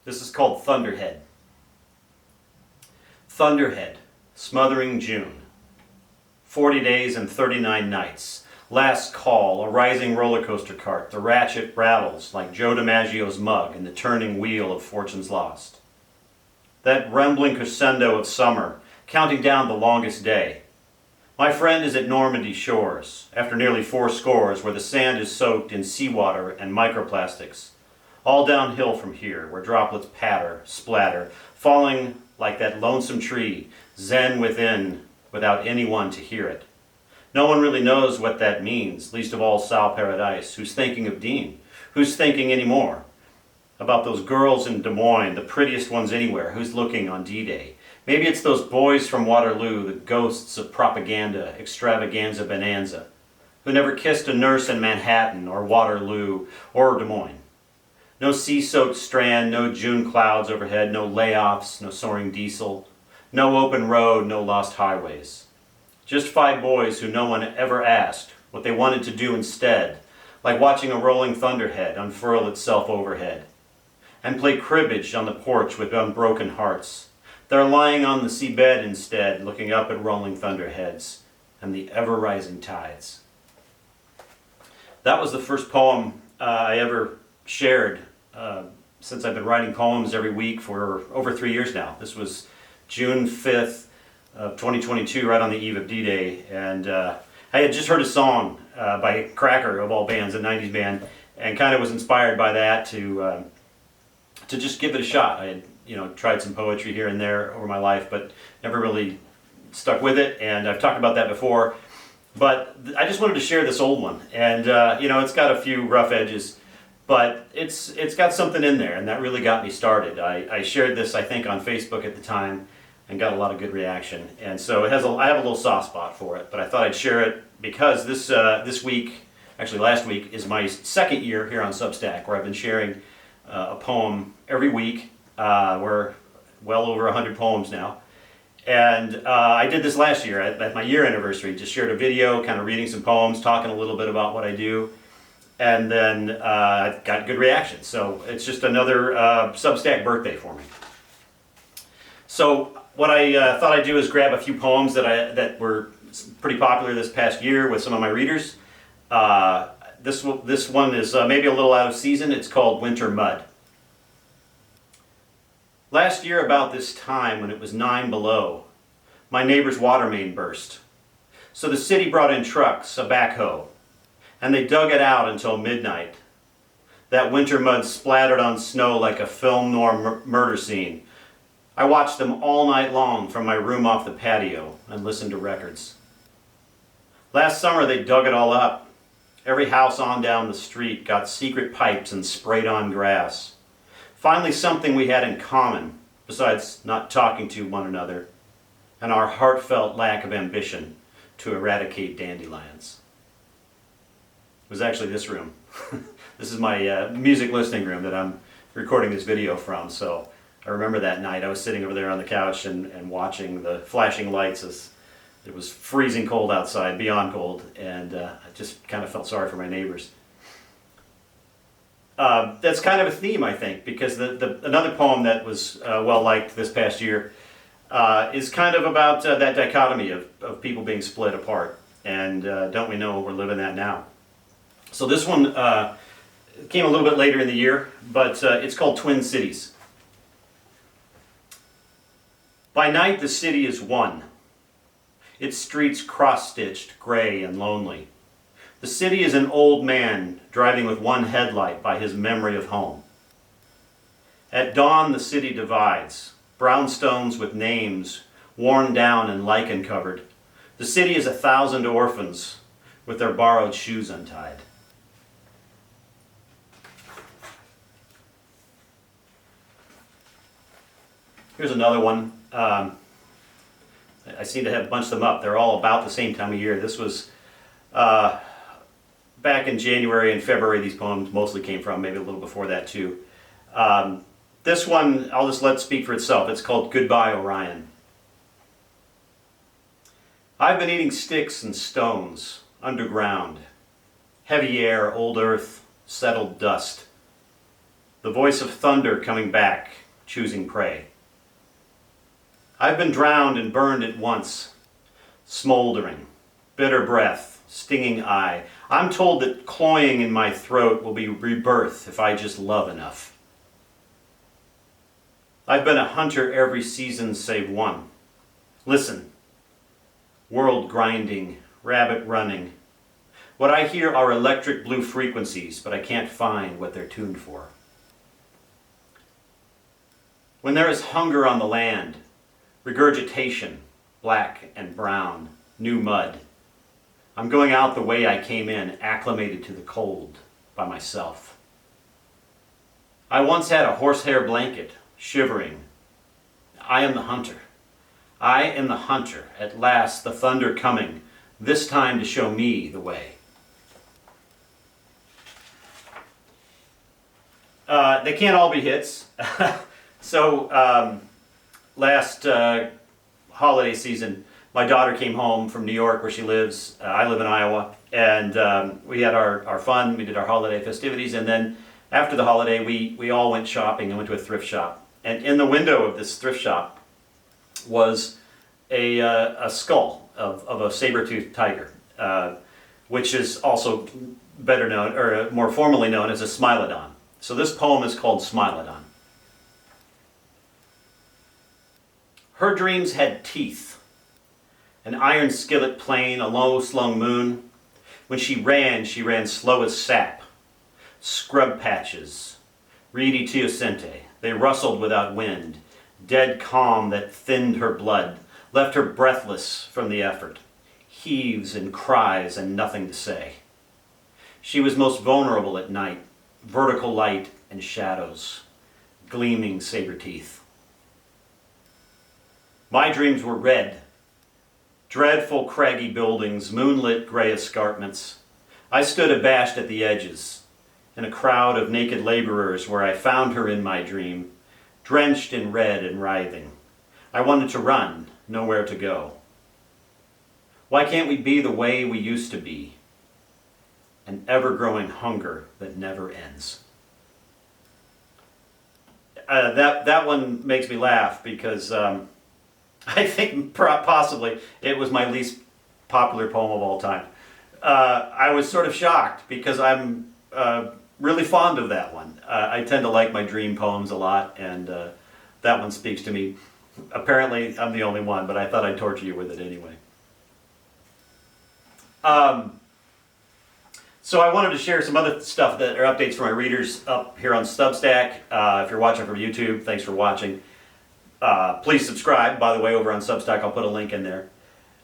This is called Thunderhead. Thunderhead, smothering June. 40 days and 39 nights. Last call, a rising roller coaster cart. The ratchet rattles like Joe DiMaggio's mug in the turning wheel of fortunes lost. That rumbling crescendo of summer, counting down the longest day. My friend is at Normandy shores, after nearly 4 scores, where the sand is soaked in seawater and microplastics. All downhill from here, where droplets patter, splatter, falling like that lonesome tree, zen within, without anyone to hear it. No one really knows what that means, least of all Sal Paradise, who's thinking of Dean, who's thinking anymore about those girls in Des Moines, the prettiest ones anywhere, who's looking on D-Day. Maybe it's those boys from Waterloo, the ghosts of propaganda, extravaganza bonanza, who never kissed a nurse in Manhattan or Waterloo or Des Moines. No sea-soaked strand, no June clouds overhead, no layoffs, no soaring diesel, no open road, no lost highways. Just 5 boys who no one ever asked what they wanted to do instead, like watching a rolling thunderhead unfurl itself overhead, and play cribbage on the porch with unbroken hearts. They're lying on the seabed instead, looking up at rolling thunderheads and the ever-rising tides. That was the first poem I ever shared since I've been writing poems every week for over 3 years now. This was June 5th of 2022, right on the eve of D-Day, and I had just heard a song by Cracker, of all bands, a 90s band, and kind of was inspired by that to just give it a shot. I had tried some poetry here and there over my life, but never really stuck with it, and I've talked about that before. But I just wanted to share this old one, and it's got a few rough edges, but it's got something in there, and that really got me started. I shared this, I think, on Facebook at the time, and got a lot of good reaction, and so I have a little soft spot for it. But I thought I'd share it because this week, actually last week, is my second year here on Substack, where I've been sharing a poem every week. We're well over 100 poems now. And I did this last year at my year anniversary, just shared a video, kind of reading some poems, talking a little bit about what I do, and then got good reaction. So it's just another Substack birthday for me. So what I thought I'd do is grab a few poems that were pretty popular this past year with some of my readers. This one is maybe a little out of season. It's called Winter Mud. Last year about this time, when it was 9 below, my neighbor's water main burst. So the city brought in trucks, a backhoe, and they dug it out until midnight. That winter mud splattered on snow like a film noir murder scene. I watched them all night long from my room off the patio and listened to records. Last summer they dug it all up. Every house on down the street got secret pipes and sprayed on grass. Finally something we had in common, besides not talking to one another, and our heartfelt lack of ambition to eradicate dandelions. It was actually this room. This is my music listening room that I'm recording this video from, so I remember that night I was sitting over there on the couch and watching the flashing lights as it was freezing cold outside, beyond cold, and I just kind of felt sorry for my neighbors. That's kind of a theme, I think, because another poem that was well liked this past year is kind of about that dichotomy of people being split apart, and don't we know we're living that now? So this one came a little bit later in the year, but it's called Twin Cities. By night the city is one, its streets cross-stitched, gray and lonely. The city is an old man driving with one headlight by his memory of home. At dawn the city divides, brownstones with names worn down and lichen covered. The city is 1,000 orphans with their borrowed shoes untied. Here's another one. I seem to have bunched them up. They're all about the same time of year. This was back in January and February. These poems mostly came from, maybe a little before that too. This one, I'll just let speak for itself. It's called Goodbye, Orion. I've been eating sticks and stones, underground. Heavy air, old earth, settled dust. the voice of thunder coming back, choosing prey. I've been drowned and burned at once, smoldering, bitter breath, stinging eye. I'm told that cloying in my throat will be rebirth if I just love enough. I've been a hunter every season save one. Listen, world grinding, rabbit running. What I hear are electric blue frequencies, but I can't find what they're tuned for. When there is hunger on the land, regurgitation, black and brown, new mud, I'm going out the way I came in, acclimated to the cold, by myself. I once had a horsehair blanket, shivering. I am the hunter. I am the hunter. At last, the thunder coming, this time to show me the way. They can't all be hits. So last holiday season, my daughter came home from New York where she lives. I live in Iowa. And we had our fun. We did our holiday festivities. And then after the holiday, we all went shopping and went to a thrift shop. And in the window of this thrift shop was a skull of a saber-toothed tiger, which is also better known, or more formally known as a Smilodon. So this poem is called Smilodon. Her dreams had teeth, an iron skillet plain, a low-slung moon. When she ran slow as sap. Scrub patches, reedy teosinte, they rustled without wind. Dead calm that thinned her blood, left her breathless from the effort. Heaves and cries and nothing to say. She was most vulnerable at night, vertical light and shadows, gleaming saber teeth. My dreams were red, dreadful craggy buildings, moonlit gray escarpments. I stood abashed at the edges, in a crowd of naked laborers where I found her in my dream, drenched in red and writhing. I wanted to run, nowhere to go. Why can't we be the way we used to be? An ever-growing hunger that never ends. That one makes me laugh because I think possibly it was my least popular poem of all time. I was sort of shocked because I'm really fond of that one. I tend to like my dream poems a lot, and that one speaks to me. Apparently, I'm the only one, but I thought I'd torture you with it anyway. So I wanted to share some other stuff that are updates for my readers up here on Substack. If you're watching from YouTube, thanks for watching. Please subscribe, by the way, over on Substack. I'll put a link in there.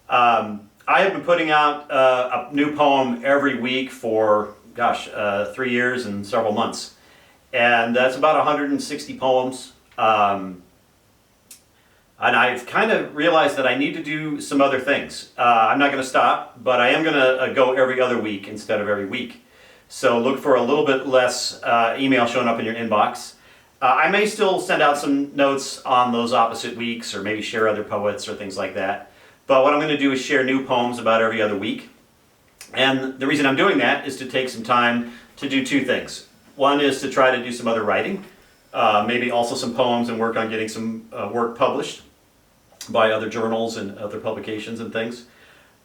I have been putting out a new poem every week for, 3 years and several months. And that's about 160 poems. And I've kind of realized that I need to do some other things. I'm not going to stop, but I am going to go every other week instead of every week. So look for a little bit less email showing up in your inbox. I may still send out some notes on those opposite weeks, or maybe share other poets or things like that. But what I'm going to do is share new poems about every other week. And the reason I'm doing that is to take some time to do two things. One is to try to do some other writing, maybe also some poems, and work on getting some work published by other journals and other publications and things.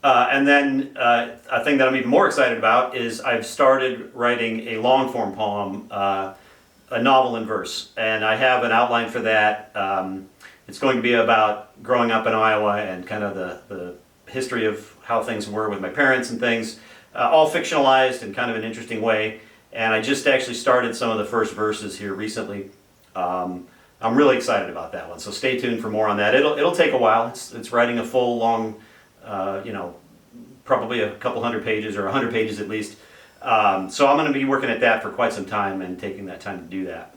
And then a thing that I'm even more excited about is I've started writing a long-form poem, a novel in verse. And I have an outline for that. It's going to be about growing up in Iowa and kind of the history of how things were with my parents and things, all fictionalized in kind of an interesting way. And I just actually started some of the first verses here recently. I'm really excited about that one, so stay tuned for more on that. It'll take a while. It's writing a full, long, probably a couple hundred pages or 100 pages at least. So I'm going to be working at that for quite some time and taking that time to do that.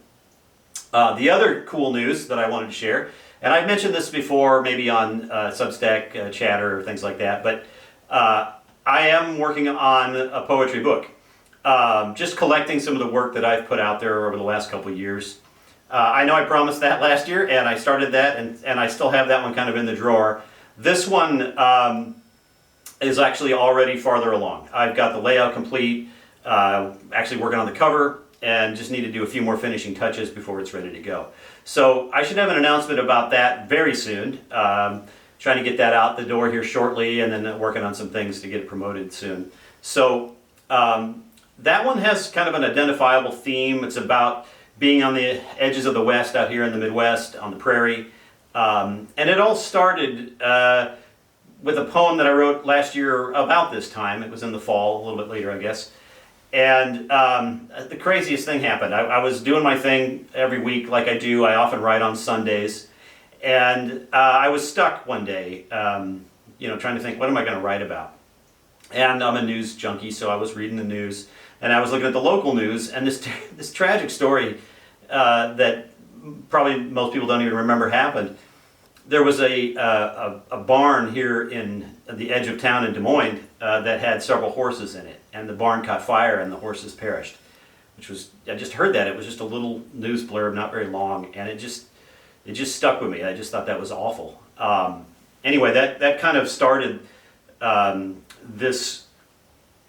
The other cool news that I wanted to share, and I've mentioned this before, maybe on Substack, Chatter, or things like that, but I am working on a poetry book. Just collecting some of the work that I've put out there over the last couple of years. I know I promised that last year, and I started that, and I still have that one kind of in the drawer. This one is actually already farther along. I've got the layout complete, actually working on the cover, and just need to do a few more finishing touches before it's ready to go. So I should have an announcement about that very soon. Trying to get that out the door here shortly, and then working on some things to get it promoted soon. So that one has kind of an identifiable theme. It's about being on the edges of the West out here in the Midwest on the prairie. And it all started with a poem that I wrote last year about this time. It was in the fall, a little bit later, I guess. And the craziest thing happened. I was doing my thing every week like I do. I often write on Sundays. And I was stuck one day, trying to think, what am I going to write about? And I'm a news junkie, so I was reading the news. And I was looking at the local news, and this tragic story that probably most people don't even remember happened. There was a barn here in the edge of town in Des Moines that had several horses in it, and the barn caught fire and the horses perished. I just heard that. It was just a little news blurb, not very long, and it just stuck with me. I just thought that was awful. Anyway, that kind of started this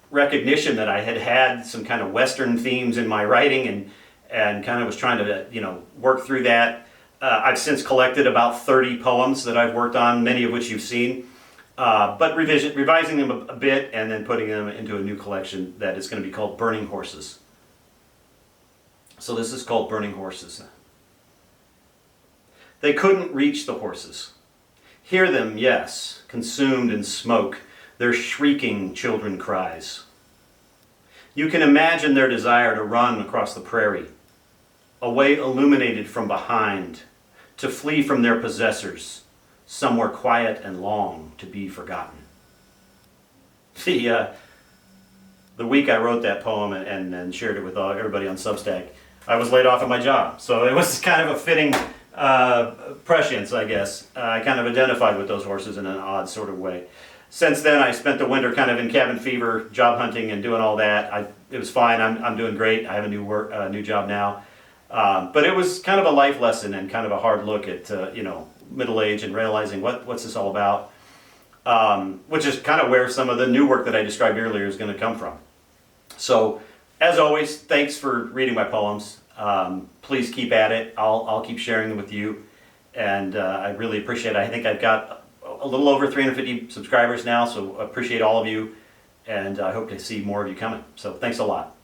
recognition that I had some kind of Western themes in my writing, and kind of was trying to work through that. I've since collected about 30 poems that I've worked on, many of which you've seen, but revising them a bit and then putting them into a new collection that is going to be called Burning Horses. So this is called Burning Horses. They couldn't reach the horses. Hear them, yes, consumed in smoke, their shrieking children cries. You can imagine their desire to run across the prairie, a way illuminated from behind, to flee from their possessors, somewhere quiet and long to be forgotten. The week I wrote that poem and shared it with everybody on Substack, I was laid off at my job. So it was kind of a fitting prescience, I guess. I kind of identified with those horses in an odd sort of way. Since then, I spent the winter kind of in cabin fever, job hunting and doing all that. It was fine. I'm doing great. I have a new job now. But it was kind of a life lesson and kind of a hard look at middle age and realizing what's this all about, which is kind of where some of the new work that I described earlier is going to come from. So, as always, thanks for reading my poems. Please keep at it. I'll keep sharing them with you, and I really appreciate it. I think I've got a little over 350 subscribers now, so I appreciate all of you, and I hope to see more of you coming. So thanks a lot.